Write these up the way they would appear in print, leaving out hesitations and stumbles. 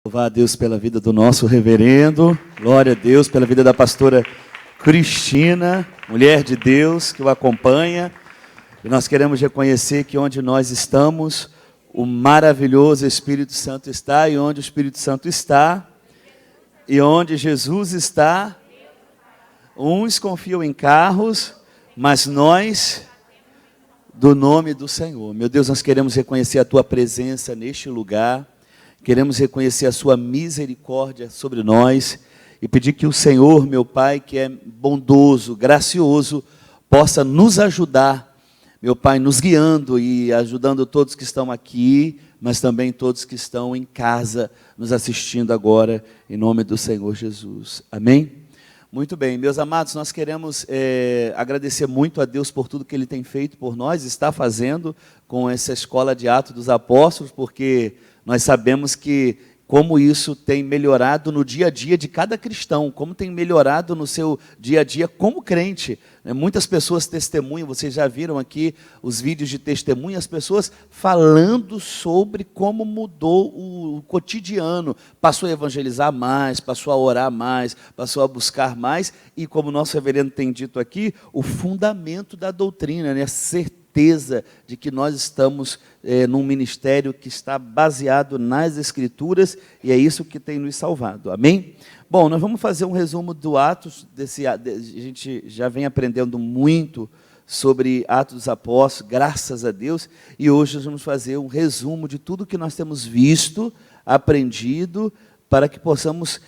Louvar a Deus pela vida do nosso reverendo, glória a Deus pela vida da pastora Cristina, mulher de Deus que o acompanha. E nós queremos reconhecer que onde nós estamos, o maravilhoso Espírito Santo está, e onde o Espírito Santo está, e onde Jesus está, uns confiam em carros, mas nós, do nome do Senhor. Meu Deus, nós queremos reconhecer a Tua presença neste lugar, queremos reconhecer a Sua misericórdia sobre nós e pedir que o Senhor, meu Pai, que é bondoso, gracioso, possa nos ajudar, meu Pai, nos guiando e ajudando todos que estão aqui, mas também todos que estão em casa, nos assistindo agora, em nome do Senhor Jesus. Amém? Muito bem, meus amados, nós queremos agradecer muito a Deus por tudo que Ele tem feito por nós, está fazendo com essa escola de Atos dos Apóstolos, porque nós sabemos que como isso tem melhorado no dia a dia de cada cristão, como tem melhorado no seu dia a dia como crente. Muitas pessoas testemunham, vocês já viram aqui os vídeos de testemunho, as pessoas falando sobre como mudou o cotidiano, passou a evangelizar mais, passou a orar mais, passou a buscar mais, e como o nosso reverendo tem dito aqui, o fundamento da doutrina, né? A certeza de que nós estamos num ministério que está baseado nas Escrituras, e é isso que tem nos salvado. Amém? Bom, nós vamos fazer um resumo do Atos, a gente já vem aprendendo muito sobre Atos dos Apóstolos, graças a Deus, e hoje nós vamos fazer um resumo de tudo que nós temos visto, aprendido, para que possamos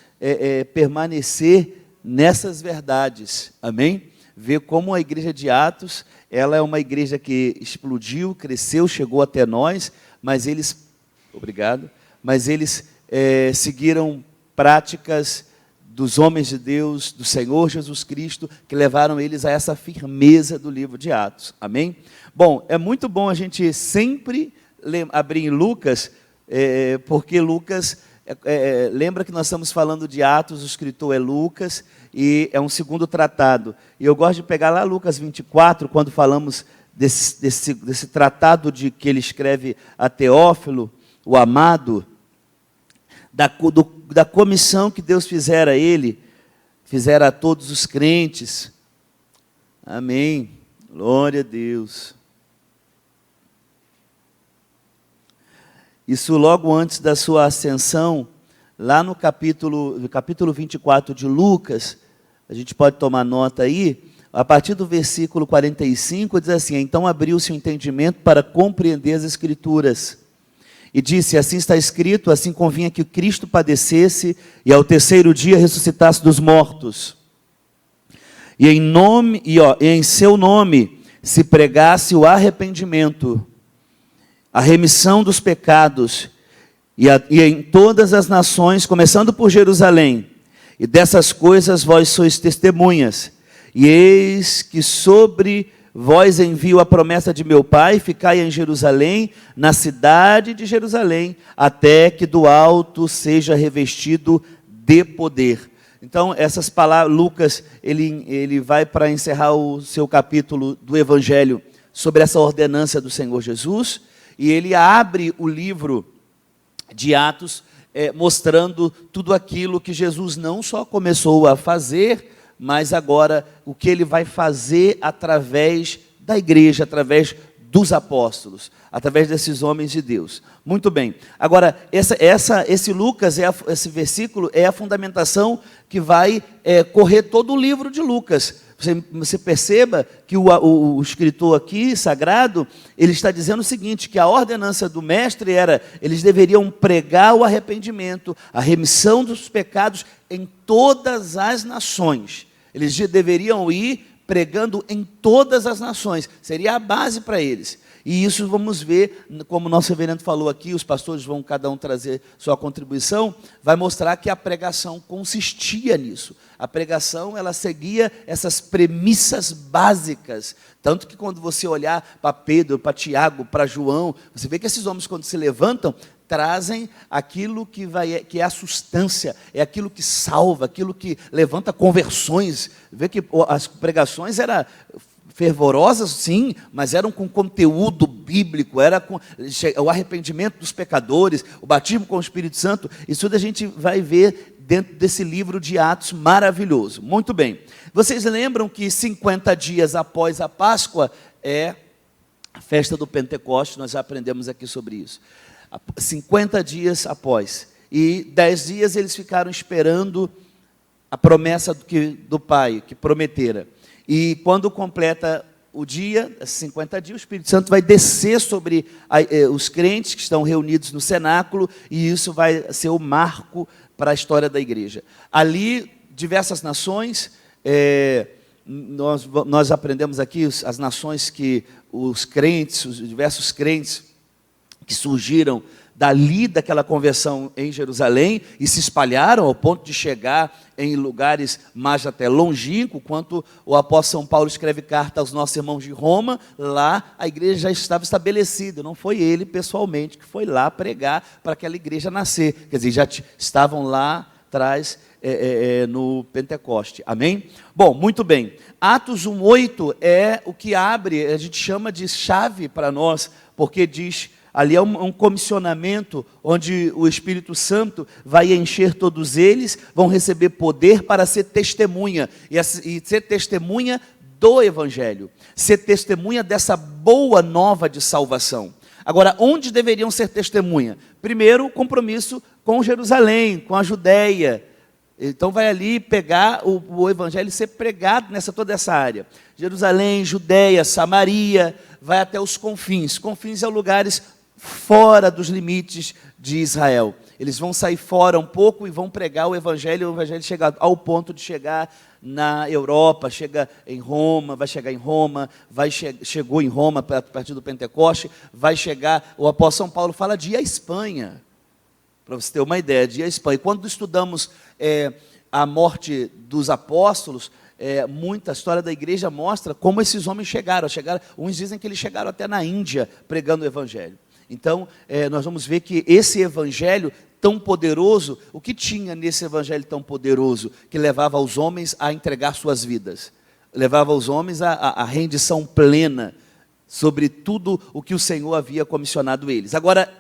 permanecer nessas verdades. Amém? Ver como a igreja de Atos, ela é uma igreja que explodiu, cresceu, chegou até nós, mas eles, seguiram práticas dos homens de Deus, do Senhor Jesus Cristo, que levaram eles a essa firmeza do livro de Atos. Amém? Bom, é muito bom a gente sempre abrir em Lucas, porque Lucas, lembra que nós estamos falando de Atos, o escritor é Lucas, e é um segundo tratado. E eu gosto de pegar lá Lucas 24, quando falamos desse tratado que ele escreve a Teófilo, o amado, da comissão que Deus fizera a ele, fizera a todos os crentes. Amém. Glória a Deus. Isso logo antes da sua ascensão, lá no capítulo 24 de Lucas, a gente pode tomar nota aí, a partir do versículo 45, diz assim: então abriu-se o entendimento para compreender as Escrituras. E disse: assim está escrito, assim convinha que Cristo padecesse e ao terceiro dia ressuscitasse dos mortos. E em seu nome se pregasse o arrependimento, a remissão dos pecados, e em todas as nações, começando por Jerusalém. E dessas coisas vós sois testemunhas. E eis que sobre vós envio a promessa de meu Pai: ficai em Jerusalém, na cidade de Jerusalém, até que do alto seja revestido de poder. Então, essas palavras, Lucas, ele vai para encerrar o seu capítulo do Evangelho sobre essa ordenança do Senhor Jesus, e ele abre o livro de Atos, mostrando tudo aquilo que Jesus não só começou a fazer, mas agora o que ele vai fazer através da igreja, através dos apóstolos, através desses homens de Deus. Muito bem. Agora, esse Lucas, esse versículo é a fundamentação que vai correr todo o livro de Lucas. Você perceba que o escritor aqui, sagrado, ele está dizendo o seguinte, que a ordenança do mestre era, eles deveriam pregar o arrependimento, a remissão dos pecados em todas as nações. Eles deveriam ir pregando em todas as nações, seria a base para eles. E isso vamos ver, como o nosso reverendo falou aqui, os pastores vão cada um trazer sua contribuição, vai mostrar que a pregação consistia nisso. A pregação, ela seguia essas premissas básicas, tanto que quando você olhar para Pedro, para Tiago, para João, você vê que esses homens, quando se levantam, trazem aquilo que é a substância, é aquilo que salva, aquilo que levanta conversões. Vê que as pregações eram fervorosas, sim, mas eram com conteúdo bíblico, era com o arrependimento dos pecadores, o batismo com o Espírito Santo. Isso tudo a gente vai ver dentro desse livro de Atos maravilhoso. Muito bem. Vocês lembram que 50 dias após a Páscoa é a festa do Pentecostes? Nós já aprendemos aqui sobre isso. 50 dias após. E 10 dias eles ficaram esperando a promessa do Pai, que prometera. E quando completa o dia, 50 dias, o Espírito Santo vai descer sobre os crentes que estão reunidos no cenáculo, e isso vai ser o marco para a história da igreja. Ali, diversas nações, nós aprendemos aqui as nações que os crentes, os diversos crentes que surgiram dali daquela conversão em Jerusalém e se espalharam ao ponto de chegar em lugares mais até longínquos, quanto o apóstolo São Paulo escreve carta aos nossos irmãos de Roma. Lá a igreja já estava estabelecida, não foi ele pessoalmente que foi lá pregar para aquela igreja nascer, quer dizer, já estavam lá atrás no Pentecoste, amém? Bom, muito bem, Atos 1:8 é o que abre, a gente chama de chave para nós, porque diz... Ali é um comissionamento onde o Espírito Santo vai encher todos eles, vão receber poder para ser testemunha, e ser testemunha do Evangelho, ser testemunha dessa boa nova de salvação. Agora, onde deveriam ser testemunha? Primeiro, o compromisso com Jerusalém, com a Judéia. Então vai ali pegar o Evangelho e ser pregado toda essa área. Jerusalém, Judéia, Samaria, vai até os confins. Confins são lugares fora dos limites de Israel. Eles vão sair fora um pouco e vão pregar o Evangelho chega ao ponto de chegar na Europa, chega em Roma, vai chegar em Roma, chegou em Roma a partir do Pentecoste, vai chegar, o apóstolo São Paulo fala de ir à Espanha, para você ter uma ideia, de ir à Espanha. E quando estudamos a morte dos apóstolos, muita história da igreja mostra como esses homens chegaram, uns dizem que eles chegaram até na Índia pregando o Evangelho. Então, nós vamos ver que esse Evangelho tão poderoso, o que tinha nesse Evangelho tão poderoso, que levava os homens a entregar suas vidas, levava os homens à rendição plena, sobre tudo o que o Senhor havia comissionado eles. Agora,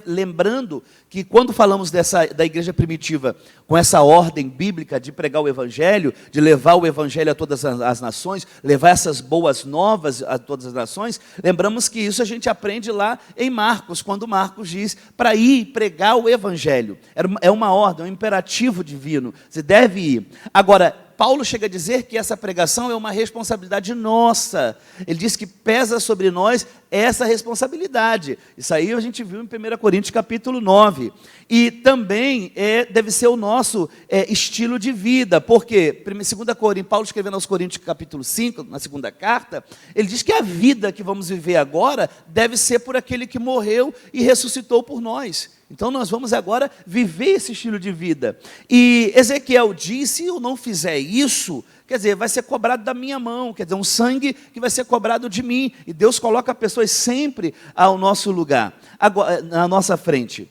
lembrando que quando falamos da igreja primitiva, com essa ordem bíblica de pregar o Evangelho, de levar o Evangelho a todas as nações, levar essas boas novas a todas as nações, lembramos que isso a gente aprende lá em Marcos, quando Marcos diz para ir pregar o Evangelho. É uma ordem, um imperativo divino, você deve ir. Agora, Paulo chega a dizer que essa pregação é uma responsabilidade nossa. Ele diz que pesa sobre nós essa responsabilidade. Isso aí a gente viu em 1 Coríntios capítulo 9. E também deve ser o nosso estilo de vida. Porque, 2 Coríntios, Paulo escrevendo aos Coríntios capítulo 5, na segunda carta, ele diz que a vida que vamos viver agora deve ser por aquele que morreu e ressuscitou por nós. Então nós vamos agora viver esse estilo de vida. E Ezequiel disse, se eu não fizer isso, quer dizer, vai ser cobrado da minha mão, quer dizer, um sangue que vai ser cobrado de mim. E Deus coloca pessoas sempre ao nosso lugar, agora, na nossa frente.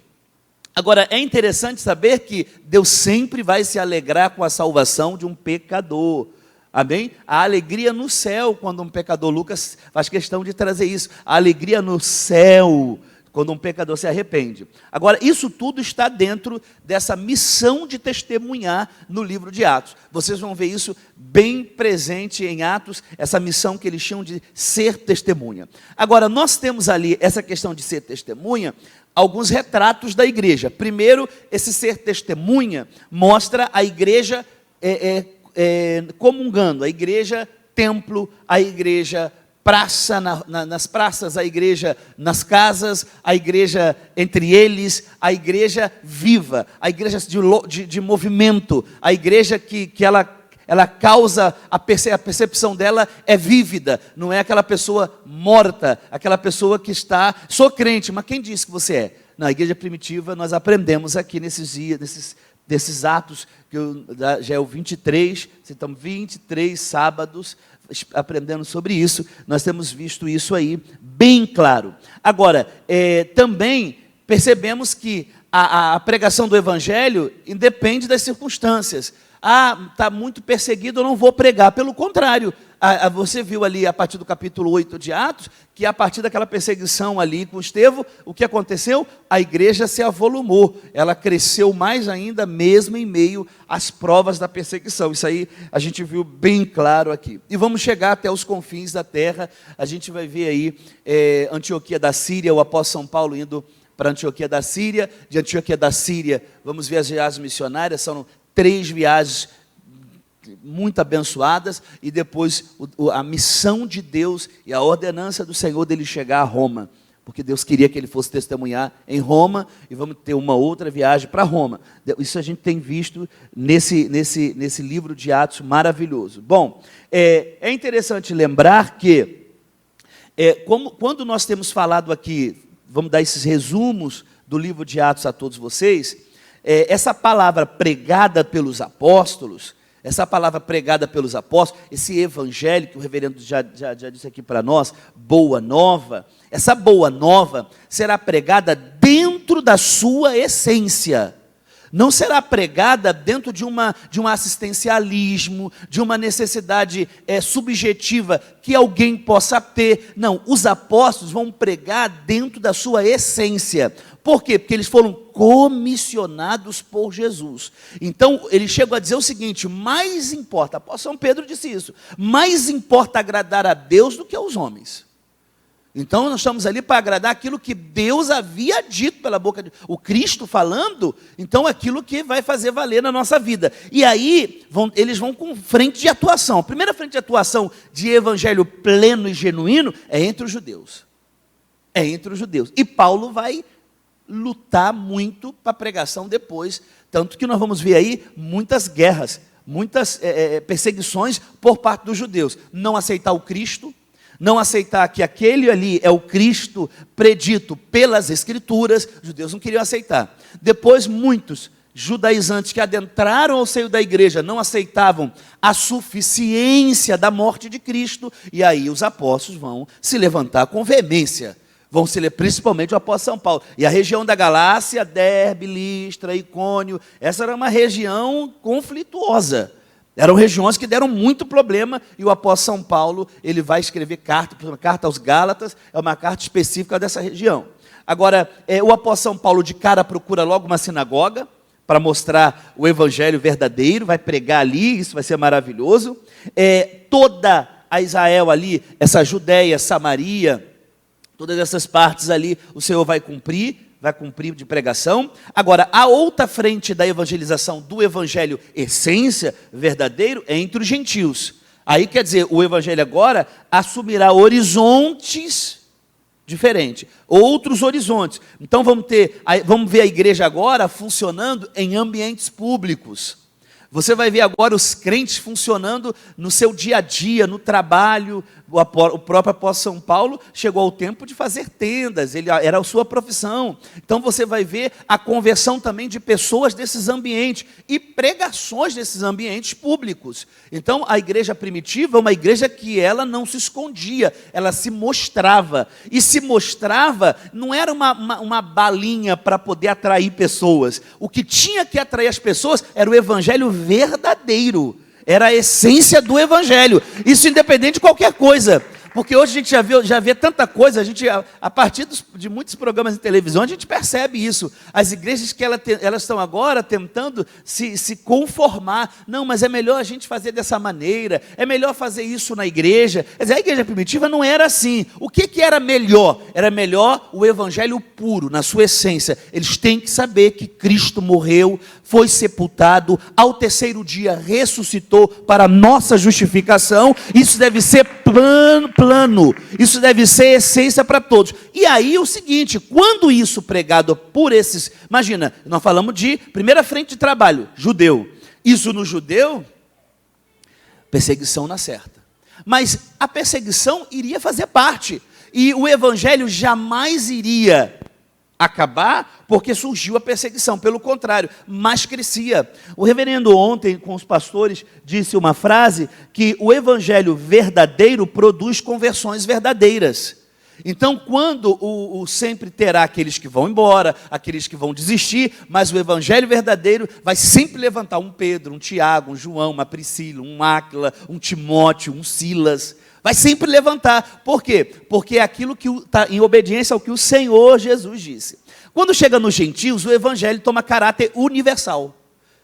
Agora, é interessante saber que Deus sempre vai se alegrar com a salvação de um pecador. Amém? A alegria no céu, quando um pecador, Lucas faz questão de trazer isso, a alegria no céu, quando um pecador se arrepende. Agora, isso tudo está dentro dessa missão de testemunhar no livro de Atos. Vocês vão ver isso bem presente em Atos, essa missão que eles chamam de ser testemunha. Agora, nós temos ali essa questão de ser testemunha, alguns retratos da igreja. Primeiro, esse ser testemunha mostra a igreja comungando, a igreja templo, a igreja praça, nas praças, a igreja nas casas, a igreja entre eles, a igreja viva, a igreja de movimento, a igreja que ela causa, a percepção dela é vívida, não é aquela pessoa morta, aquela pessoa que está, sou crente, mas quem disse que você é? Na igreja primitiva nós aprendemos aqui nesses dias, desses atos, que já é o 23, então 23 sábados, aprendendo sobre isso, nós temos visto isso aí bem claro. Agora, também percebemos que a pregação do evangelho independe das circunstâncias. Está muito perseguido, eu não vou pregar. Pelo contrário, você viu ali a partir do capítulo 8 de Atos, que a partir daquela perseguição ali com Estevão, o que aconteceu? A igreja se avolumou, ela cresceu mais ainda, mesmo em meio às provas da perseguição. Isso aí a gente viu bem claro aqui. E vamos chegar até os confins da terra, a gente vai ver aí Antioquia da Síria, o apóstolo São Paulo indo para Antioquia da Síria. De Antioquia da Síria, vamos ver as viagens missionárias, são 3 viagens muito abençoadas, e depois a missão de Deus e a ordenança do Senhor dele chegar a Roma, porque Deus queria que ele fosse testemunhar em Roma, e vamos ter uma outra viagem para Roma. Isso a gente tem visto nesse livro de Atos maravilhoso. Bom, é interessante lembrar que, quando nós temos falado aqui, vamos dar esses resumos do livro de Atos a todos vocês, essa palavra pregada pelos apóstolos, esse evangelho que o reverendo já disse aqui para nós, boa nova, essa boa nova será pregada dentro da sua essência. Não será pregada dentro de um assistencialismo, de uma necessidade subjetiva que alguém possa ter. Não, os apóstolos vão pregar dentro da sua essência. Por quê? Porque eles foram comissionados por Jesus. Então, eles chegam a dizer o seguinte: mais importa, o apóstolo São Pedro disse isso, mais importa agradar a Deus do que aos homens. Então, nós estamos ali para agradar aquilo que Deus havia dito pela boca de o Cristo falando, então aquilo que vai fazer valer na nossa vida. E aí, eles vão com frente de atuação. A primeira frente de atuação de evangelho pleno e genuíno é entre os judeus. É entre os judeus. E Paulo vai lutar muito para a pregação depois, tanto que nós vamos ver aí muitas guerras, muitas perseguições por parte dos judeus. Não aceitar o Cristo, não aceitar que aquele ali é o Cristo predito pelas Escrituras, os judeus não queriam aceitar. Depois, muitos judaizantes que adentraram ao seio da igreja não aceitavam a suficiência da morte de Cristo, e aí os apóstolos vão se levantar com veemência. Vão se ler principalmente o apóstolo São Paulo. E a região da Galácia, Derbe, Listra, Icônio, essa era uma região conflituosa. Eram regiões que deram muito problema, e o apóstolo São Paulo, ele vai escrever carta aos Gálatas, é uma carta específica dessa região. Agora, o apóstolo São Paulo de cara procura logo uma sinagoga, para mostrar o evangelho verdadeiro, vai pregar ali, isso vai ser maravilhoso. Toda a Israel ali, essa Judéia, Samaria, todas essas partes ali, o Senhor vai cumprir de pregação. Agora, a outra frente da evangelização, do evangelho essência, verdadeiro, é entre os gentios. Aí quer dizer, o evangelho agora assumirá horizontes diferentes, outros horizontes. Então vamos ver a igreja agora funcionando em ambientes públicos. Você vai ver agora os crentes funcionando no seu dia a dia, no trabalho. O próprio apóstolo São Paulo chegou ao tempo de fazer tendas, era a sua profissão. Então você vai ver a conversão também de pessoas desses ambientes e pregações desses ambientes públicos. Então a igreja primitiva é uma igreja que ela não se escondia, ela se mostrava. E se mostrava, não era uma balinha para poder atrair pessoas. O que tinha que atrair as pessoas era o evangelho verdadeiro. Era a essência do evangelho. Isso independente de qualquer coisa. Porque hoje a gente já vê tanta coisa, a partir de muitos programas de televisão, a gente percebe isso. As igrejas que elas estão agora tentando se conformar. Não, mas é melhor a gente fazer dessa maneira, é melhor fazer isso na igreja. Quer dizer, a igreja primitiva não era assim. O que era melhor? Era melhor o evangelho puro, na sua essência. Eles têm que saber que Cristo morreu, foi sepultado, ao terceiro dia ressuscitou para a nossa justificação. Isso deve ser plano, isso deve ser essência para todos. E aí o seguinte, quando isso pregado por esses, imagina, nós falamos de primeira frente de trabalho, judeu. Isso no judeu, perseguição na certa. Mas a perseguição iria fazer parte, e o evangelho jamais iria acabar porque surgiu a perseguição, pelo contrário, mais crescia. O reverendo ontem, com os pastores, disse uma frase que o evangelho verdadeiro produz conversões verdadeiras. Então, quando sempre terá aqueles que vão embora, aqueles que vão desistir, mas o evangelho verdadeiro vai sempre levantar um Pedro, um Tiago, um João, uma Priscila, um Áquila, um Timóteo, um Silas. Vai sempre levantar. Por quê? Porque é aquilo que está em obediência ao que o Senhor Jesus disse. Quando chega nos gentios, o evangelho toma caráter universal.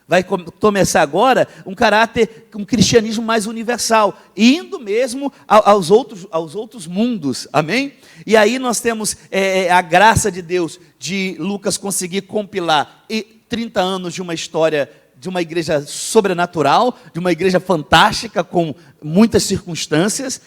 Vai começar agora um cristianismo mais universal, indo mesmo aos outros mundos, amém? E aí nós temos a graça de Deus, de Lucas conseguir compilar 30 anos de uma história, de uma igreja sobrenatural, de uma igreja fantástica, com muitas circunstâncias.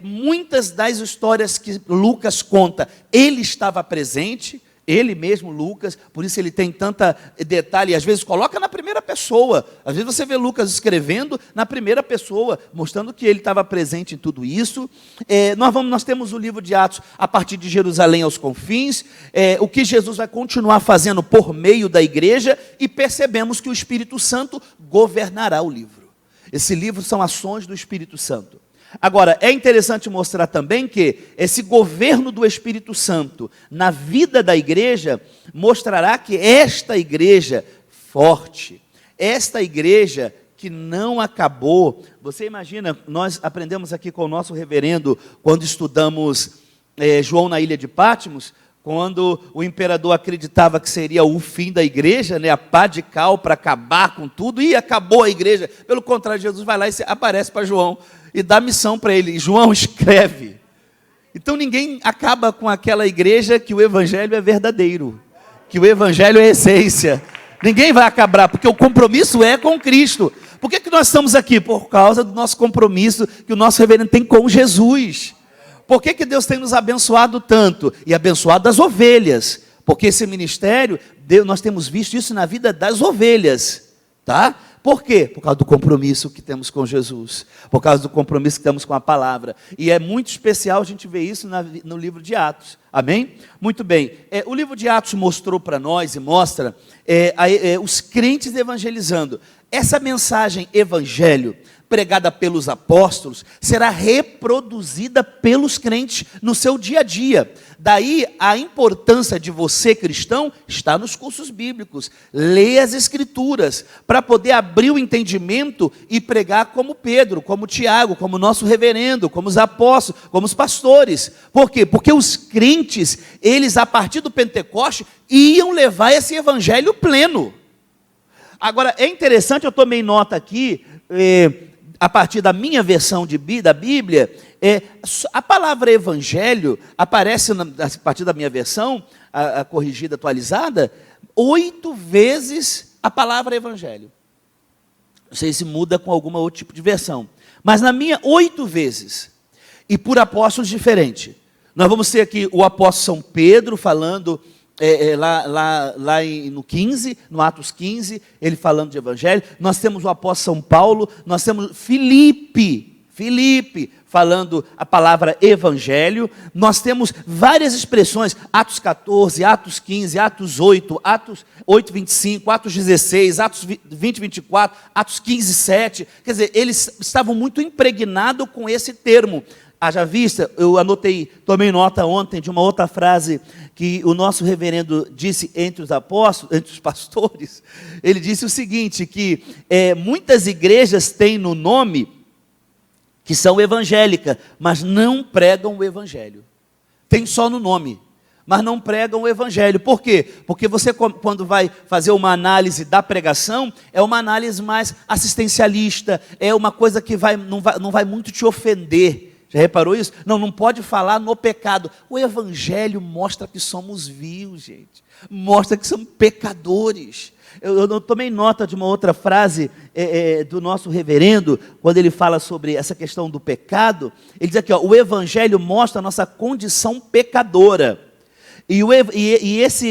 Muitas das histórias que Lucas conta, ele estava presente, ele mesmo, Lucas, por isso ele tem tanta detalhe, e às vezes coloca na primeira pessoa. Às vezes você vê Lucas escrevendo na primeira pessoa, mostrando que ele estava presente em tudo isso. Nós temos o livro de Atos a partir de Jerusalém aos confins, o que Jesus vai continuar fazendo por meio da igreja, e percebemos que o Espírito Santo governará o livro. Esse livro são ações do Espírito Santo. Agora, é interessante mostrar também que esse governo do Espírito Santo na vida da igreja mostrará que esta igreja forte, esta igreja que não acabou. Você imagina, nós aprendemos aqui com o nosso reverendo, quando estudamos João na ilha de Patmos, quando o imperador acreditava que seria o fim da igreja, a pá de cal para acabar com tudo, e acabou a igreja. Pelo contrário, Jesus vai lá e aparece para João e dá missão para ele. João escreve. Então ninguém acaba com aquela igreja que o evangelho é verdadeiro, que o evangelho é essência. Ninguém vai acabar, porque o compromisso é com Cristo. Por que nós estamos aqui? Por causa do nosso compromisso que o nosso reverendo tem com Jesus. Por que Deus tem nos abençoado tanto? E abençoado as ovelhas. Porque esse ministério, nós temos visto isso na vida das ovelhas. Tá? Por quê? Por causa do compromisso que temos com Jesus. Por causa do compromisso que temos com a palavra. E é muito especial a gente ver isso no livro de Atos. Amém? Muito bem. O livro de Atos mostrou para nós e mostra os crentes evangelizando. Essa mensagem evangelho pregada pelos apóstolos, será reproduzida pelos crentes no seu dia a dia. Daí a importância de você, cristão, está nos cursos bíblicos. Leia as escrituras, para poder abrir o entendimento e pregar como Pedro, como Tiago, como nosso reverendo, como os apóstolos, como os pastores. Por quê? Porque os crentes, eles a partir do Pentecoste, iam levar esse evangelho pleno. Agora, é interessante, eu tomei nota aqui, a partir da minha versão da Bíblia, a palavra evangelho aparece, a partir da minha versão, a corrigida, atualizada, 8 vezes a palavra evangelho. Não sei se muda com algum outro tipo de versão. Mas na minha, 8 vezes. E por apóstolos diferentes. Nós vamos ter aqui o apóstolo São Pedro falando no 15, no Atos 15, ele falando de evangelho. Nós temos o apóstolo São Paulo, nós temos Filipe falando a palavra evangelho. Nós temos várias expressões, Atos 14, Atos 15, Atos 8, Atos 8, 25, Atos 16, Atos 20, 24, Atos 15, 7. Quer dizer, eles estavam muito impregnados com esse termo. Haja vista, eu tomei nota ontem de uma outra frase que o nosso reverendo disse entre os apóstolos, entre os pastores. Ele disse o seguinte, que muitas igrejas têm no nome que são evangélicas, mas não pregam o evangelho. Tem só no nome, mas não pregam o evangelho. Por quê? Porque você, quando vai fazer uma análise da pregação, é uma análise mais assistencialista, é uma coisa que não vai muito te ofender. Já reparou isso? Não pode falar no pecado. O evangelho mostra que somos vivos, gente. Mostra que somos pecadores. Eu tomei nota de uma outra frase do nosso reverendo, quando ele fala sobre essa questão do pecado. Ele diz aqui, o evangelho mostra a nossa condição pecadora.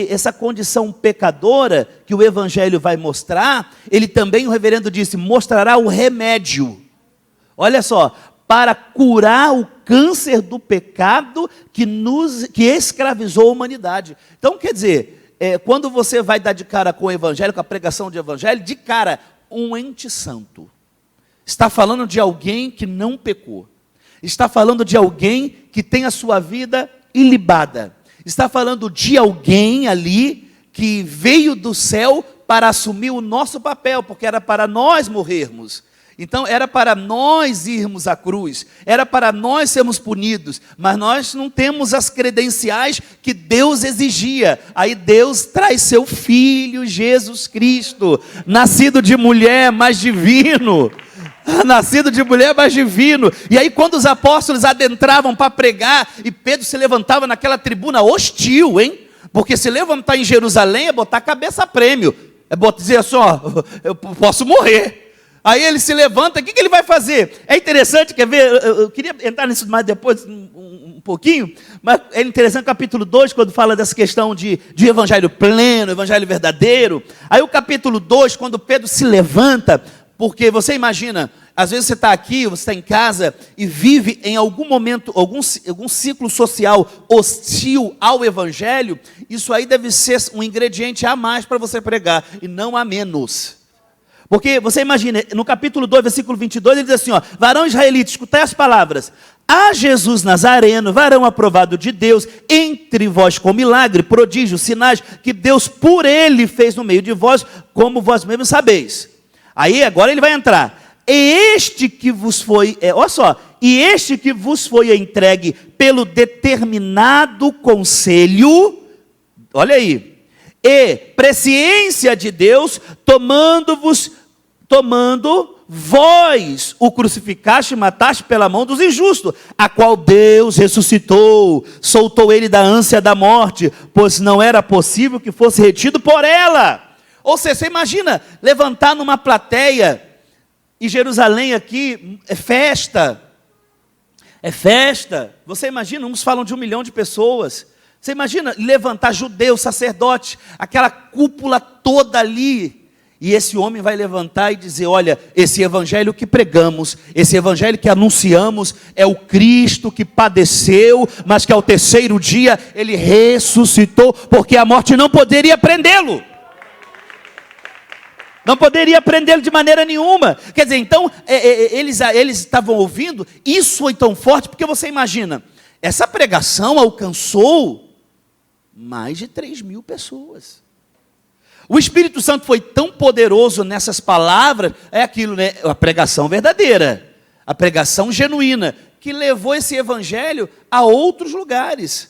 Essa condição pecadora que o evangelho vai mostrar, ele também, o reverendo disse, mostrará o remédio. Olha só, para curar o câncer do pecado que escravizou a humanidade. Então, quer dizer, quando você vai dar de cara com o evangelho, com a pregação de evangelho, de cara, um ente santo. Está falando de alguém que não pecou. Está falando de alguém que tem a sua vida ilibada. Está falando de alguém ali que veio do céu para assumir o nosso papel, porque era para nós morrermos. Então era para nós irmos à cruz, era para nós sermos punidos, mas nós não temos as credenciais que Deus exigia. Aí Deus traz seu Filho Jesus Cristo, nascido de mulher, mas divino. Nascido de mulher, mas divino. E aí quando os apóstolos adentravam para pregar, e Pedro se levantava naquela tribuna hostil, hein? Porque se levantar em Jerusalém é botar a cabeça a prêmio, é dizer assim, ó, eu posso morrer. Aí ele se levanta, o que ele vai fazer? É interessante, quer ver? Eu queria entrar nisso mais depois, um pouquinho, mas é interessante o capítulo 2, quando fala dessa questão de evangelho pleno, evangelho verdadeiro. Aí o capítulo 2, quando Pedro se levanta, porque você imagina, às vezes você está aqui, você está em casa e vive em algum momento, algum ciclo social hostil ao evangelho, isso aí deve ser um ingrediente a mais para você pregar, e não a menos. Porque você imagina, no capítulo 2, versículo 22, ele diz assim, ó, varão israelita, escutai as palavras, a Jesus Nazareno, varão aprovado de Deus, entre vós com milagre, prodígios, sinais, que Deus por ele fez no meio de vós, como vós mesmos sabeis. Aí agora ele vai entrar, e este que vos foi, olha só, e este que vos foi entregue pelo determinado conselho, olha aí, e presciência de Deus, tomando vós o crucificaste e mataste pela mão dos injustos, a qual Deus ressuscitou, soltou ele da ânsia da morte, pois não era possível que fosse retido por ela. Ou seja, você imagina levantar numa plateia, e Jerusalém aqui é festa, você imagina, uns falam de 1 milhão de pessoas, você imagina levantar judeus, sacerdotes, aquela cúpula toda ali, e esse homem vai levantar e dizer, olha, esse evangelho que pregamos, esse evangelho que anunciamos, é o Cristo que padeceu, mas que ao terceiro dia, ele ressuscitou, porque a morte não poderia prendê-lo. Não poderia prendê-lo de maneira nenhuma. Quer dizer, então, eles estavam ouvindo, isso foi tão forte, porque você imagina, essa pregação alcançou mais de 3.000 pessoas. O Espírito Santo foi tão poderoso nessas palavras, é aquilo, né? A pregação verdadeira, a pregação genuína, que levou esse evangelho a outros lugares.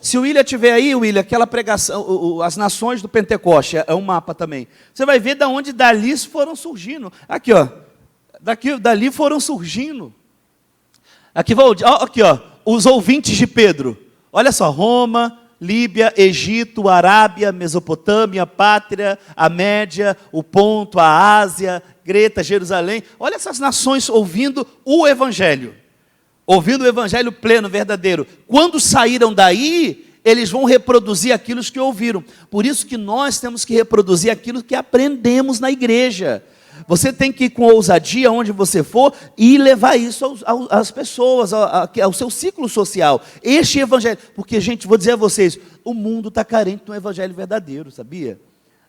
Se o William estiver aí, William, aquela pregação, as nações do Pentecoste, é um mapa também. Você vai ver de onde dali foram surgindo. Aqui, ó, dali foram surgindo. Aqui, ó, os ouvintes de Pedro. Olha só, Roma, Líbia, Egito, Arábia, Mesopotâmia, Pátria, a Média, o Ponto, a Ásia, Creta, Jerusalém. Olha essas nações ouvindo o Evangelho. Ouvindo o Evangelho pleno, verdadeiro. Quando saíram daí, eles vão reproduzir aquilo que ouviram. Por isso que nós temos que reproduzir aquilo que aprendemos na igreja. Você tem que ir com ousadia onde você for e levar isso às pessoas, ao seu ciclo social. Este evangelho, porque, gente, vou dizer a vocês, o mundo está carente de um evangelho verdadeiro, sabia?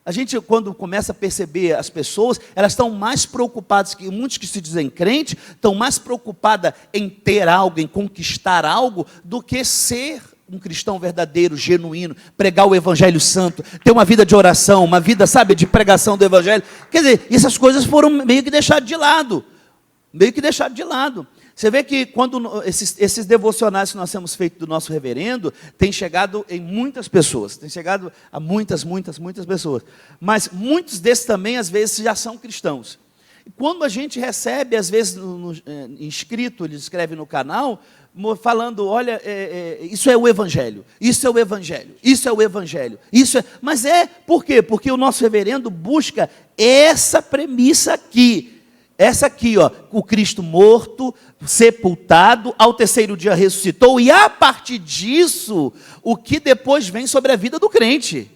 A gente, quando começa a perceber as pessoas, elas estão mais preocupadas, muitos que se dizem crentes, estão mais preocupadas em ter algo, em conquistar algo, do que ser um cristão verdadeiro, genuíno, pregar o evangelho santo, ter uma vida de oração, uma vida, sabe, de pregação do evangelho. Quer dizer, essas coisas foram meio que deixadas de lado. Você vê que quando esses devocionais que nós temos feito do nosso reverendo, tem chegado em muitas pessoas, tem chegado a muitas pessoas, mas muitos desses também, às vezes, já são cristãos. E quando a gente recebe, às vezes, inscrito, ele escreve no canal, falando, olha, isso é o Evangelho, isso é o Evangelho, isso é o Evangelho, mas por quê? Porque o nosso reverendo busca essa premissa aqui, ó, o Cristo morto, sepultado, ao terceiro dia ressuscitou, e a partir disso, o que depois vem sobre a vida do crente,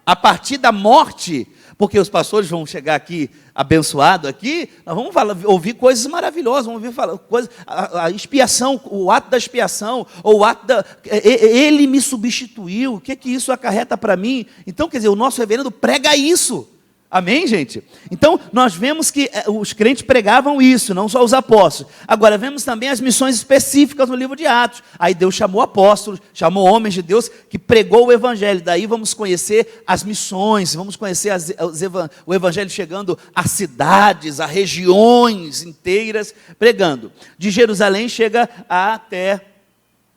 a partir da morte, porque os pastores vão chegar aqui, abençoados aqui, nós vamos ouvir coisas maravilhosas, vamos ouvir coisas, a expiação, o ato da expiação, ou o ato ele me substituiu, o que isso acarreta para mim? Então, quer dizer, o nosso reverendo prega isso, Amém, gente? Então, nós vemos que os crentes pregavam isso, não só os apóstolos. Agora, vemos também as missões específicas no livro de Atos. Aí Deus chamou apóstolos, chamou homens de Deus que pregou o evangelho. Daí vamos conhecer as missões, vamos conhecer o evangelho chegando a cidades, a regiões inteiras, pregando. De Jerusalém chega até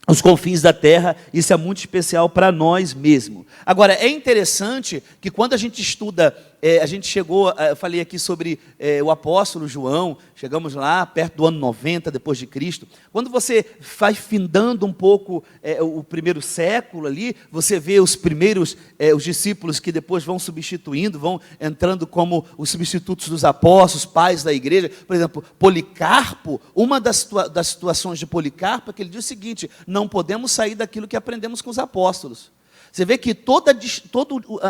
os confins da terra. Isso é muito especial para nós mesmos. Agora, é interessante que quando a gente estuda, a gente chegou, eu falei aqui sobre o apóstolo João, chegamos lá perto do ano 90 depois de Cristo. Quando você vai findando um pouco o primeiro século ali, você vê os primeiros, os discípulos que depois vão substituindo, vão entrando como os substitutos dos apóstolos, pais da igreja. Por exemplo, Policarpo, uma das situações de Policarpo é que ele diz o seguinte: não podemos sair daquilo que aprendemos com os apóstolos. Você vê que todo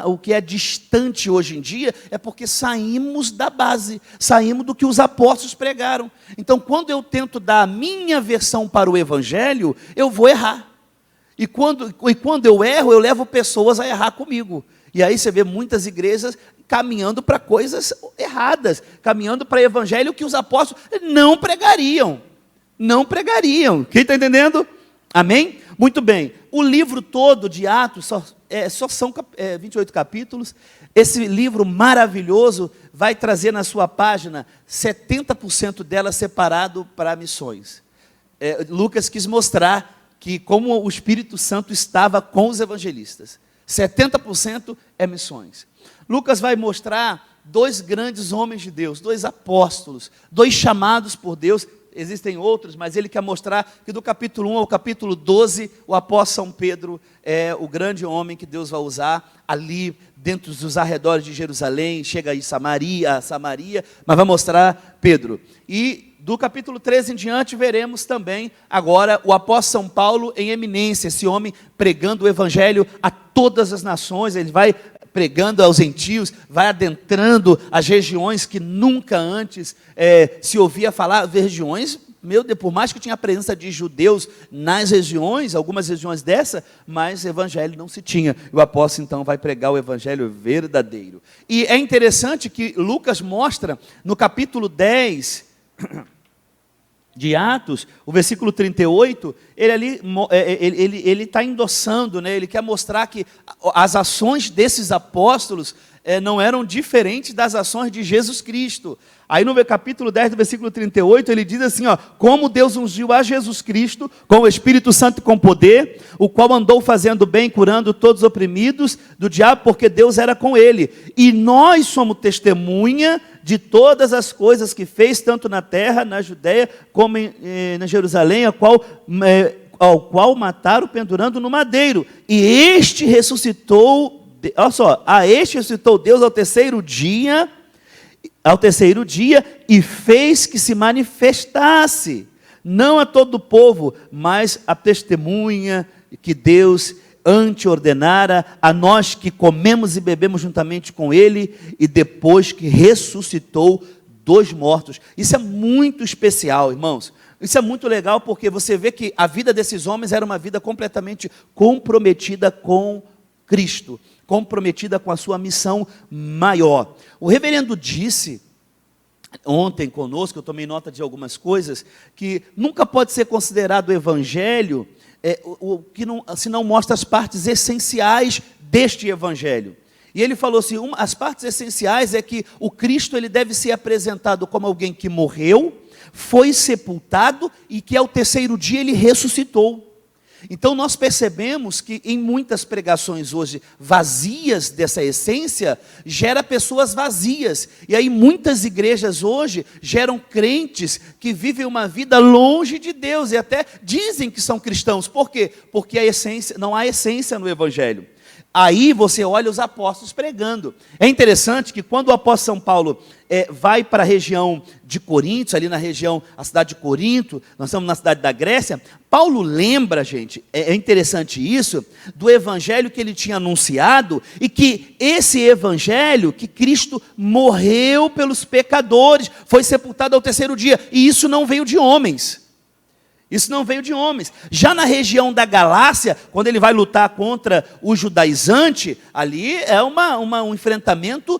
o que é distante hoje em dia é porque saímos da base, saímos do que os apóstolos pregaram. Então, quando eu tento dar a minha versão para o evangelho, eu vou errar. E quando eu erro, eu levo pessoas a errar comigo. E aí você vê muitas igrejas caminhando para coisas erradas, caminhando para o evangelho que os apóstolos não pregariam. Não pregariam. Quem está entendendo? Amém? Muito bem. O livro todo de Atos, só são 28 capítulos. Esse livro maravilhoso vai trazer na sua página 70% dela separado para missões. Lucas quis mostrar que como o Espírito Santo estava com os evangelistas. 70% é missões. Lucas vai mostrar dois grandes homens de Deus, dois apóstolos, dois chamados por Deus. Existem outros, mas ele quer mostrar que do capítulo 1 ao capítulo 12, o apóstolo São Pedro é o grande homem que Deus vai usar ali dentro dos arredores de Jerusalém, chega aí Samaria, mas vai mostrar Pedro. E do capítulo 13 em diante veremos também agora o apóstolo São Paulo em eminência, esse homem pregando o evangelho a todas as nações. Ele vai pregando aos gentios, vai adentrando as regiões que nunca antes se ouvia falar, regiões, meu Deus, por mais que tinha a presença de judeus nas regiões, algumas regiões dessa, mas evangelho não se tinha. E o apóstolo então vai pregar o evangelho verdadeiro. E é interessante que Lucas mostra no capítulo 10 de Atos, o versículo 38, ele está endossando, né? Ele quer mostrar que as ações desses apóstolos não eram diferentes das ações de Jesus Cristo. Aí no capítulo 10, do versículo 38, ele diz assim, como Deus ungiu a Jesus Cristo com o Espírito Santo e com poder, o qual andou fazendo bem, curando todos os oprimidos do diabo, porque Deus era com ele. E nós somos testemunha de todas as coisas que fez, tanto na terra, na Judéia, como na Jerusalém, ao qual mataram pendurando no madeiro. E este ressuscitou, olha só, este ressuscitou Deus ao terceiro dia, e fez que se manifestasse, não a todo o povo, mas a testemunha que Deus anteordenara a nós que comemos e bebemos juntamente com ele, e depois que ressuscitou dos mortos. Isso é muito especial, irmãos. Isso é muito legal, porque você vê que a vida desses homens era uma vida completamente comprometida com Cristo, comprometida com a sua missão maior. O reverendo disse ontem conosco, eu tomei nota de algumas coisas, que nunca pode ser considerado o evangelho se não mostra as partes essenciais deste evangelho. E ele falou assim, as partes essenciais é que o Cristo ele deve ser apresentado como alguém que morreu, foi sepultado e que ao terceiro dia ele ressuscitou. Então nós percebemos que em muitas pregações hoje vazias dessa essência, gera pessoas vazias. E aí muitas igrejas hoje geram crentes que vivem uma vida longe de Deus e até dizem que são cristãos. Por quê? Porque não há essência no evangelho. Aí você olha os apóstolos pregando. É interessante que quando o apóstolo São Paulo vai para a região de Corinto, ali na região, a cidade de Corinto, nós estamos na cidade da Grécia, Paulo lembra, gente, é interessante isso, do evangelho que ele tinha anunciado, e que esse evangelho, que Cristo morreu pelos pecadores, foi sepultado ao terceiro dia, e isso não veio de homens. Isso não veio de homens. Já na região da Galácia, quando ele vai lutar contra o judaizante, ali é um enfrentamento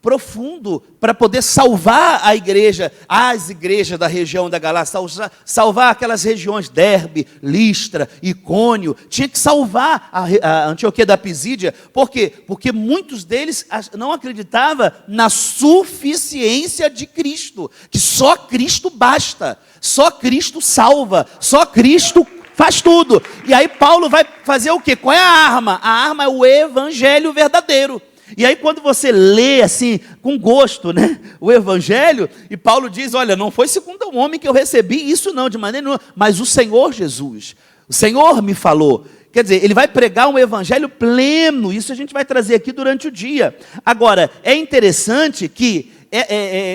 profundo para poder salvar a igreja, as igrejas da região da Galácia, salvar aquelas regiões, Derbe, Listra, Icônio, tinha que salvar a Antioquia da Pisídia. Por quê? Porque muitos deles não acreditavam na suficiência de Cristo, que só Cristo basta, só Cristo salva, só Cristo faz tudo. E aí Paulo vai fazer o quê? Qual é a arma? A arma é o evangelho verdadeiro. E aí quando você lê assim, com gosto, né, o evangelho, e Paulo diz, olha, não foi segundo o homem que eu recebi isso não, de maneira nenhuma, mas o Senhor Jesus, o Senhor me falou. Quer dizer, ele vai pregar um evangelho pleno, isso a gente vai trazer aqui durante o dia. Agora, é interessante que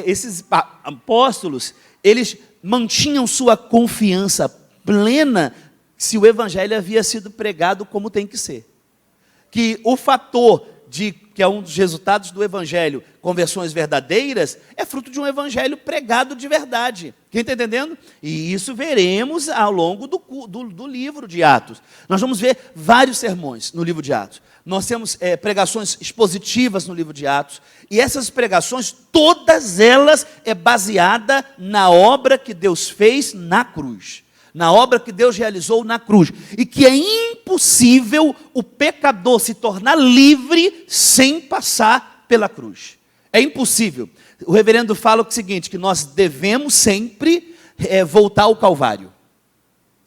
esses apóstolos, eles mantinham sua confiança plena se o evangelho havia sido pregado como tem que ser. Que o fator que é um dos resultados do evangelho, conversões verdadeiras, é fruto de um evangelho pregado de verdade. Quem está entendendo? E isso veremos ao longo do livro de Atos. Nós vamos ver vários sermões no livro de Atos. Nós temos pregações expositivas no livro de Atos. E essas pregações, todas elas baseadas na obra que Deus fez na cruz. Na obra que Deus realizou na cruz, e que é impossível o pecador se tornar livre sem passar pela cruz. É impossível. O reverendo fala o seguinte, que nós devemos sempre voltar ao Calvário.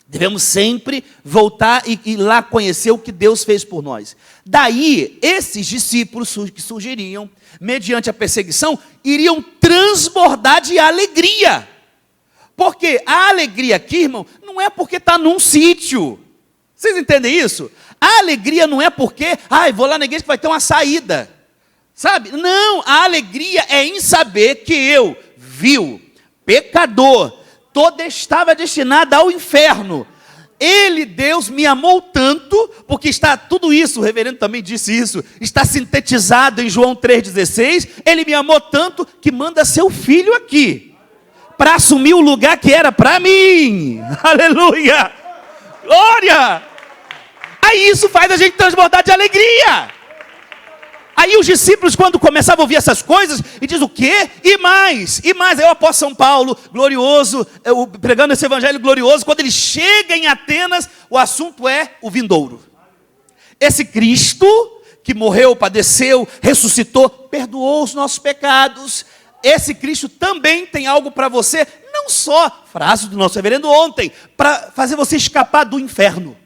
Devemos sempre voltar e lá conhecer o que Deus fez por nós. Daí, esses discípulos que surgiriam, mediante a perseguição, iriam transbordar de alegria. Porque a alegria aqui, irmão, não é porque está num sítio. Vocês entendem isso? A alegria não é porque, vou lá na igreja que vai ter uma saída. Sabe? Não, a alegria é em saber que eu, pecador, estava destinado ao inferno. Ele, Deus, me amou tanto, porque está tudo isso, o reverendo também disse isso, está sintetizado em João 3,16, ele me amou tanto que manda seu filho aqui, para assumir o lugar que era para mim. Aleluia! Glória! Aí isso faz a gente transbordar de alegria. Aí os discípulos, quando começavam a ouvir essas coisas, e diz o quê? E mais. Aí o apóstolo São Paulo, glorioso, pregando esse evangelho glorioso, quando ele chega em Atenas, o assunto é o vindouro. Esse Cristo, que morreu, padeceu, ressuscitou, perdoou os nossos pecados. Esse Cristo também tem algo para você, não só, frase do nosso reverendo ontem, para fazer você escapar do inferno.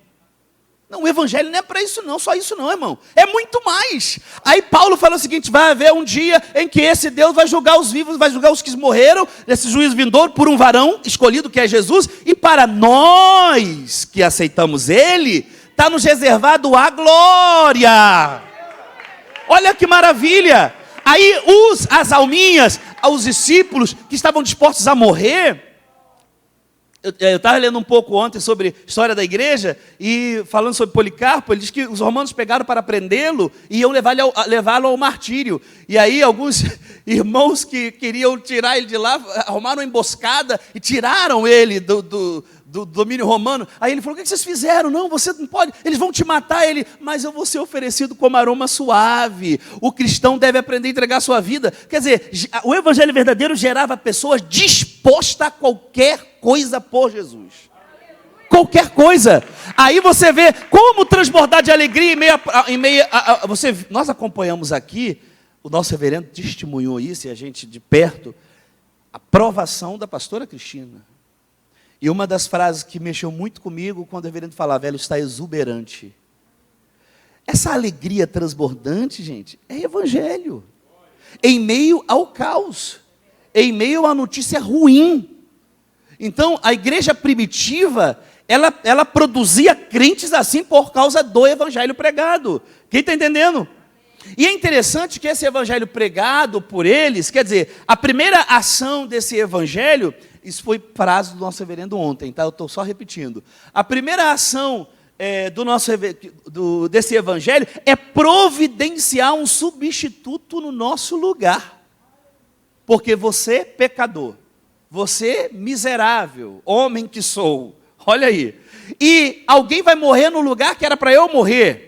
Não, o evangelho não é para isso não, só isso não, irmão. É muito mais. Aí Paulo fala o seguinte, vai haver um dia em que esse Deus vai julgar os vivos, vai julgar os que morreram, nesse juízo vindouro, por um varão escolhido que é Jesus, e para nós que aceitamos ele, está nos reservado a glória. Olha que maravilha. Aí as alminhas, os discípulos que estavam dispostos a morrer, eu estava lendo um pouco ontem sobre a história da igreja, e falando sobre Policarpo, ele diz que os romanos pegaram para prendê-lo, e iam levá-lo ao martírio. E aí alguns irmãos que queriam tirar ele de lá, arrumaram uma emboscada, e tiraram ele do domínio romano. Aí ele falou, o que vocês fizeram? Não, você não pode, eles vão te matar. Ele, mas eu vou ser oferecido como aroma suave. O cristão deve aprender a entregar a sua vida. Quer dizer, o evangelho verdadeiro gerava pessoas dispostas a qualquer coisa por Jesus. Qualquer coisa. Aí você vê como transbordar de alegria em meio a nós acompanhamos aqui, o nosso reverendo testemunhou isso, e a gente de perto, a provação da pastora Cristina. E uma das frases que mexeu muito comigo, quando o reverendo falava, ela está exuberante. Essa alegria transbordante, gente, é evangelho. Em meio ao caos, em meio à notícia ruim. Então, a igreja primitiva, ela produzia crentes assim por causa do evangelho pregado. Quem está entendendo? E é interessante que esse evangelho pregado por eles, quer dizer, a primeira ação desse evangelho, isso foi frase do nosso reverendo ontem, tá? Eu estou só repetindo. A primeira ação desse evangelho é providenciar um substituto no nosso lugar. Porque você, pecador, você, miserável, homem que sou, olha aí, e alguém vai morrer no lugar que era para eu morrer.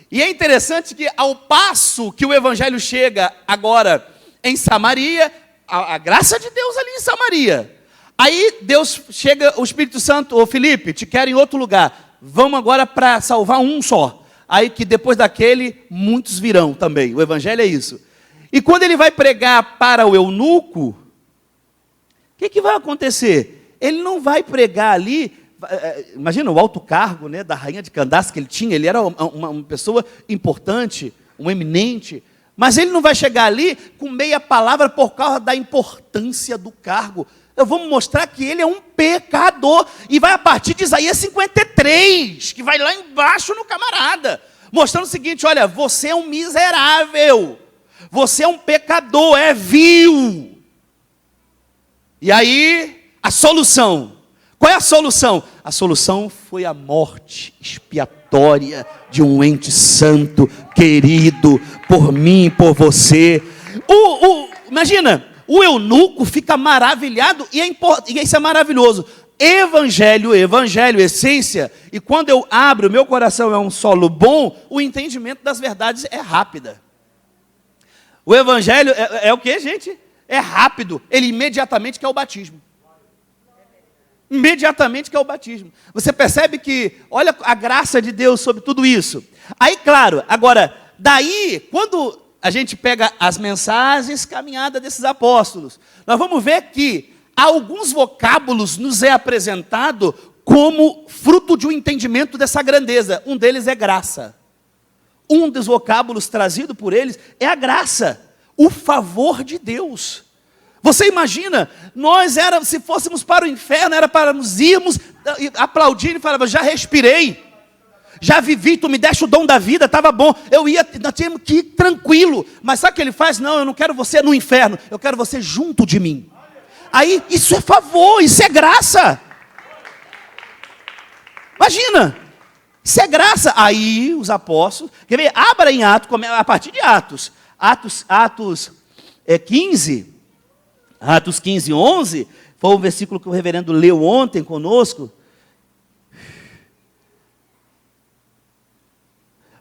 E é interessante que ao passo que o evangelho chega agora em Samaria, a graça de Deus ali em Samaria. Aí Deus chega, o Espírito Santo, ô Felipe, te quero em outro lugar. Vamos agora para salvar um só. Aí que depois daquele, muitos virão também. O evangelho é isso. E quando ele vai pregar para o eunuco, o que vai acontecer? Ele não vai pregar ali. Imagina o alto cargo, né, da rainha de Candace que ele tinha. Ele era uma pessoa importante, um eminente. Mas ele não vai chegar ali com meia palavra por causa da importância do cargo. Eu vou mostrar que ele é um pecador. E vai a partir de Isaías 53, que vai lá embaixo no camarada, mostrando o seguinte: olha, você é um miserável, você é um pecador, é vil. E aí, a solução. Qual é a solução? A solução foi a morte expiatória de um ente santo, querido por mim, por você. Imagina, o eunuco fica maravilhado, e isso é maravilhoso. Evangelho, essência, e quando eu abro, meu coração é um solo bom, o entendimento das verdades é rápida. O evangelho é o que, gente? É rápido, ele imediatamente quer o batismo. Imediatamente quer o batismo. Você percebe que, olha a graça de Deus sobre tudo isso. Aí, claro, agora, daí, quando a gente pega as mensagens caminhadas desses apóstolos, nós vamos ver que alguns vocábulos nos é apresentado como fruto de um entendimento dessa grandeza. Um deles é graça. Um dos vocábulos trazido por eles é a graça, o favor de Deus. Você imagina, se fôssemos para o inferno, era para nos irmos aplaudir e falar: já respirei, já vivi, tu me deste o dom da vida, estava bom, nós tínhamos que ir tranquilo. Mas sabe o que ele faz? Não, eu não quero você no inferno, eu quero você junto de mim. Aí, isso é favor, isso é graça. Imagina, isso é graça. Aí, os apóstolos, quer ver? Abra em Atos, a partir de Atos 15, Atos 15, 11, foi um versículo que o reverendo leu ontem conosco.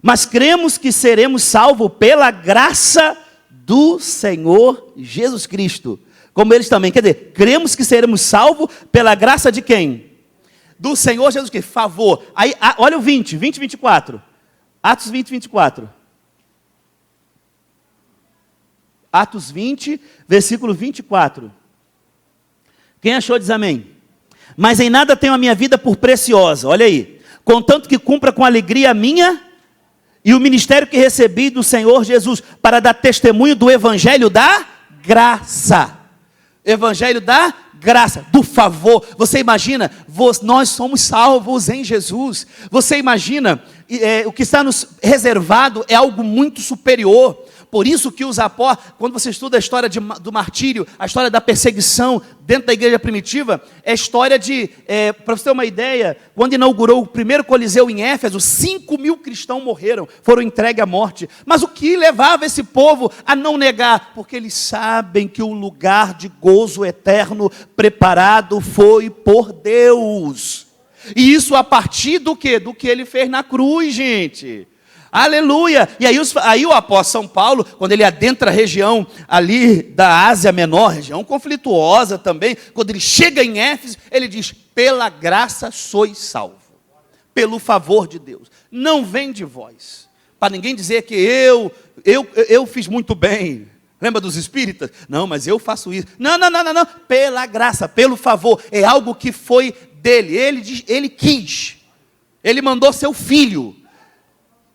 Mas cremos que seremos salvos pela graça do Senhor Jesus Cristo. Como eles também, quer dizer, cremos que seremos salvos pela graça de quem? Do Senhor Jesus Cristo, favor. Aí, olha o 20, 24. Atos 20, 24. Atos 20, versículo 24. Quem achou diz amém. Mas em nada tenho a minha vida por preciosa, olha aí. Contanto que cumpra com alegria a minha e o ministério que recebi do Senhor Jesus, para dar testemunho do evangelho da graça. Evangelho da graça, do favor. Você imagina, nós somos salvos em Jesus. Você imagina, o que está nos reservado é algo muito superior. Por isso que os apóstolos, quando você estuda a história do martírio, a história da perseguição dentro da igreja primitiva, é história para você ter uma ideia, quando inaugurou o primeiro coliseu em Éfeso, 5.000 cristãos morreram, foram entregues à morte. Mas o que levava esse povo a não negar? Porque eles sabem que o lugar de gozo eterno preparado foi por Deus. E isso a partir do quê? Do que ele fez na cruz, gente. Aleluia! E aí o apóstolo São Paulo, quando ele adentra a região ali da Ásia Menor, região conflituosa também, quando ele chega em Éfeso, ele diz: pela graça sois salvo, pelo favor de Deus, não vem de vós, para ninguém dizer que eu fiz muito bem. Lembra dos espíritas? Não, mas eu faço isso. Não, pela graça, pelo favor, é algo que foi dele, ele quis, ele mandou seu filho.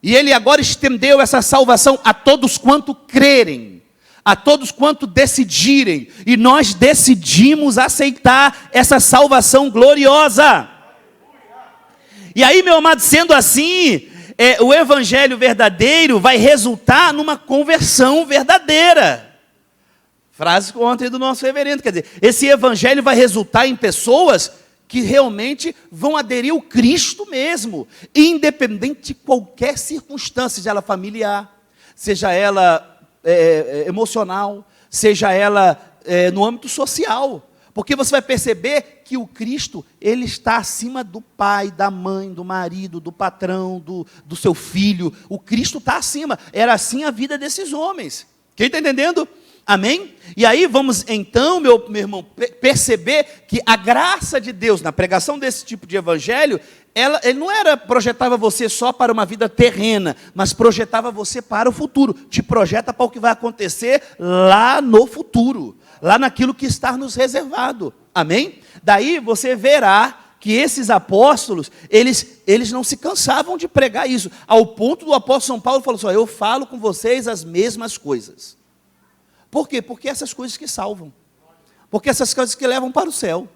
E ele agora estendeu essa salvação a todos quanto crerem, a todos quanto decidirem. E nós decidimos aceitar essa salvação gloriosa. E aí, meu amado, sendo assim, o evangelho verdadeiro vai resultar numa conversão verdadeira. Frase ontem do nosso reverendo, quer dizer, esse evangelho vai resultar em pessoas que realmente vão aderir ao Cristo mesmo, independente de qualquer circunstância, seja ela familiar, seja ela emocional, seja ela no âmbito social, porque você vai perceber que o Cristo, ele está acima do pai, da mãe, do marido, do patrão, do seu filho. O Cristo está acima. Era assim a vida desses homens. Quem está entendendo? Amém? E aí vamos então, meu irmão, perceber que a graça de Deus na pregação desse tipo de evangelho, ele não projetava você só para uma vida terrena, mas projetava você para o futuro, te projeta para o que vai acontecer lá no futuro, lá naquilo que está nos reservado. Amém? Daí você verá que esses apóstolos, eles não se cansavam de pregar isso, ao ponto do apóstolo São Paulo falou assim: eu falo com vocês as mesmas coisas. Por quê? Porque essas coisas que salvam, porque essas coisas que levam para o céu,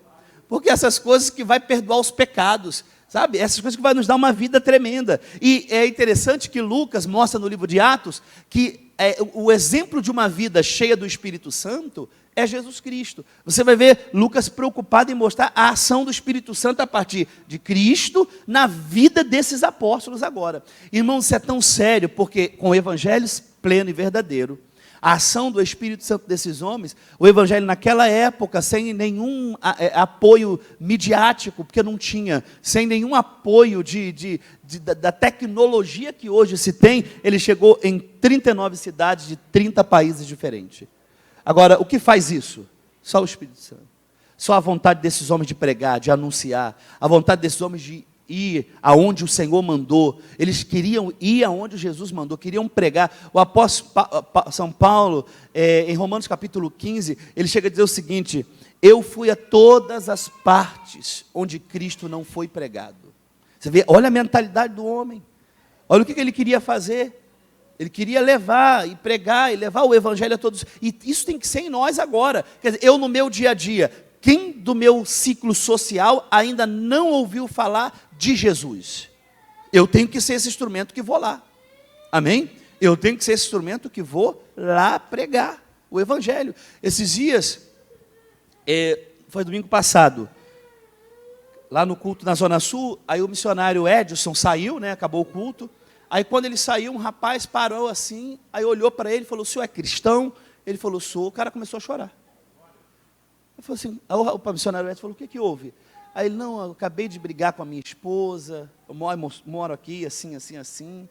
porque essas coisas que vai perdoar os pecados, sabe? Essas coisas que vai nos dar uma vida tremenda. E é interessante que Lucas mostra no livro de Atos que o exemplo de uma vida cheia do Espírito Santo é Jesus Cristo. Você vai ver Lucas preocupado em mostrar a ação do Espírito Santo a partir de Cristo na vida desses apóstolos agora. Irmãos, isso é tão sério, porque com o evangelho pleno e verdadeiro, a ação do Espírito Santo desses homens, o evangelho naquela época, sem nenhum apoio midiático, porque não tinha, sem nenhum apoio da tecnologia que hoje se tem, ele chegou em 39 cidades de 30 países diferentes. Agora, o que faz isso? Só o Espírito Santo. Só a vontade desses homens de pregar, de anunciar, a vontade desses homens de ir aonde o Senhor mandou. Eles queriam ir aonde Jesus mandou, queriam pregar. O apóstolo São Paulo, em Romanos capítulo 15, ele chega a dizer o seguinte: eu fui a todas as partes onde Cristo não foi pregado. Você vê, olha a mentalidade do homem, olha o que ele queria fazer. Ele queria levar e pregar e levar o evangelho a todos. E isso tem que ser em nós agora. Quer dizer, eu no meu dia a dia, quem do meu ciclo social ainda não ouviu falar de Jesus? Eu tenho que ser esse instrumento que vou lá. Amém? Eu tenho que ser esse instrumento que vou lá pregar o evangelho. Esses dias, foi domingo passado, lá no culto na Zona Sul, aí o missionário Edson saiu, né, acabou o culto. Aí quando ele saiu, um rapaz parou assim, aí olhou para ele e falou: o senhor é cristão? Ele falou: sou. O cara começou a chorar. Eu falei assim, aí o missionário Edson falou: o que houve? Aí ele: não, eu acabei de brigar com a minha esposa, eu moro aqui, assim, assim, assim,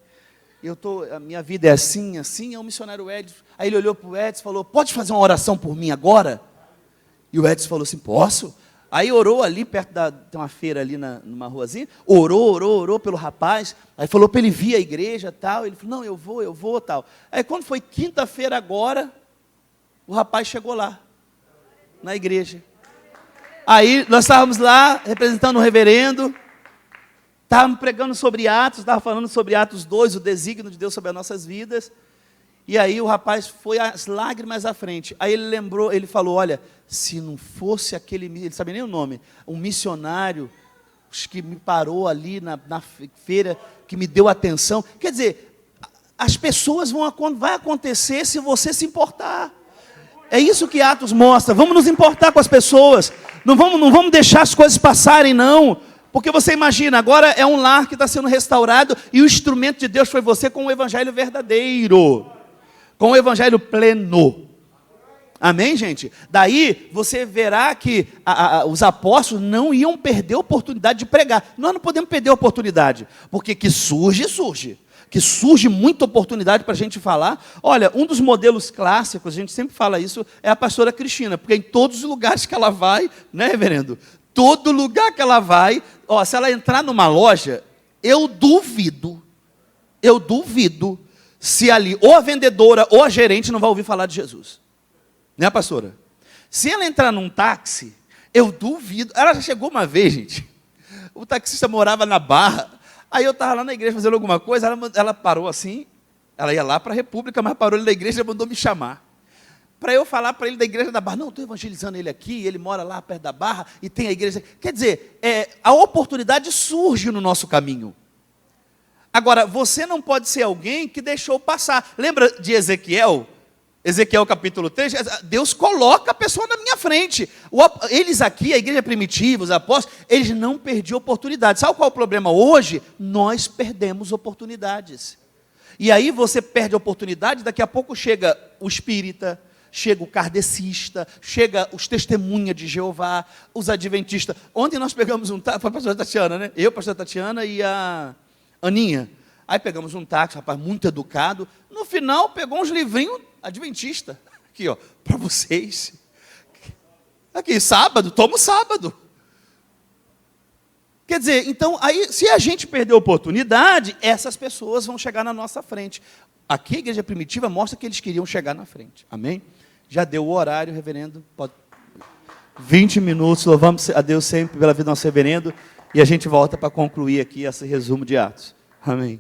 a minha vida é assim, assim. Aí o missionário Edson, aí ele olhou para o Edson e falou: pode fazer uma oração por mim agora? E o Edson falou assim: posso? Aí orou ali, tem uma feira ali numa ruazinha, orou pelo rapaz, aí falou para ele vir à igreja, tal, ele falou: não, eu vou, tal. Aí quando foi quinta-feira agora, o rapaz chegou lá, na igreja. Aí nós estávamos lá, representando o reverendo, estávamos pregando sobre Atos, estávamos falando sobre Atos 2, o desígnio de Deus sobre as nossas vidas. E aí o rapaz foi às lágrimas à frente. Aí ele lembrou, ele falou: olha, se não fosse aquele, ele não sabia nem o nome, um missionário que me parou ali na feira, que me deu atenção. Quer dizer, as pessoas vai acontecer se você se importar. É isso que Atos mostra. Vamos nos importar com as pessoas. Não vamos deixar as coisas passarem, não. Porque você imagina, agora é um lar que está sendo restaurado e o instrumento de Deus foi você com o evangelho verdadeiro, com o evangelho pleno. Amém, gente? Daí você verá que os apóstolos não iam perder a oportunidade de pregar. Nós não podemos perder a oportunidade, porque que surge muita oportunidade para a gente falar. Olha, um dos modelos clássicos, a gente sempre fala isso, é a pastora Cristina, porque em todos os lugares que ela vai, né, reverendo? Todo lugar que ela vai, se ela entrar numa loja, eu duvido, se ali ou a vendedora ou a gerente não vai ouvir falar de Jesus. Né, pastora? Se ela entrar num táxi, eu duvido. Ela já chegou uma vez, gente. O taxista morava na Barra. Aí eu estava lá na igreja fazendo alguma coisa. Ela parou assim. Ela ia lá para a República, mas parou ali na igreja e mandou me chamar. Para eu falar para ele da igreja da Barra. Não, estou evangelizando ele aqui. Ele mora lá perto da Barra e tem a igreja. Quer dizer, a oportunidade surge no nosso caminho. Agora, você não pode ser alguém que deixou passar. Lembra de Ezequiel? Ezequiel capítulo 3, Deus coloca a pessoa na minha frente. Eles aqui, a igreja primitiva, os apóstolos, eles não perdiam oportunidade. Sabe qual é o problema hoje? Nós perdemos oportunidades. E aí você perde a oportunidade, daqui a pouco chega o espírita, chega o kardecista, chega os testemunhas de Jeová, os adventistas. Ontem nós pegamos um táxi, foi a pastora Tatiana, né? Eu, a pastora Tatiana e a Aninha. Aí pegamos um táxi, rapaz muito educado. No final, pegou uns livrinhos adventista. Aqui, ó, para vocês. Aqui, sábado, toma o sábado. Quer dizer, então, aí, se a gente perder a oportunidade, essas pessoas vão chegar na nossa frente. Aqui a igreja primitiva mostra que eles queriam chegar na frente. Amém? Já deu o horário, reverendo. Pode... 20 minutos, louvamos a Deus sempre pela vida do nosso reverendo. E a gente volta para concluir aqui esse resumo de Atos. Amém.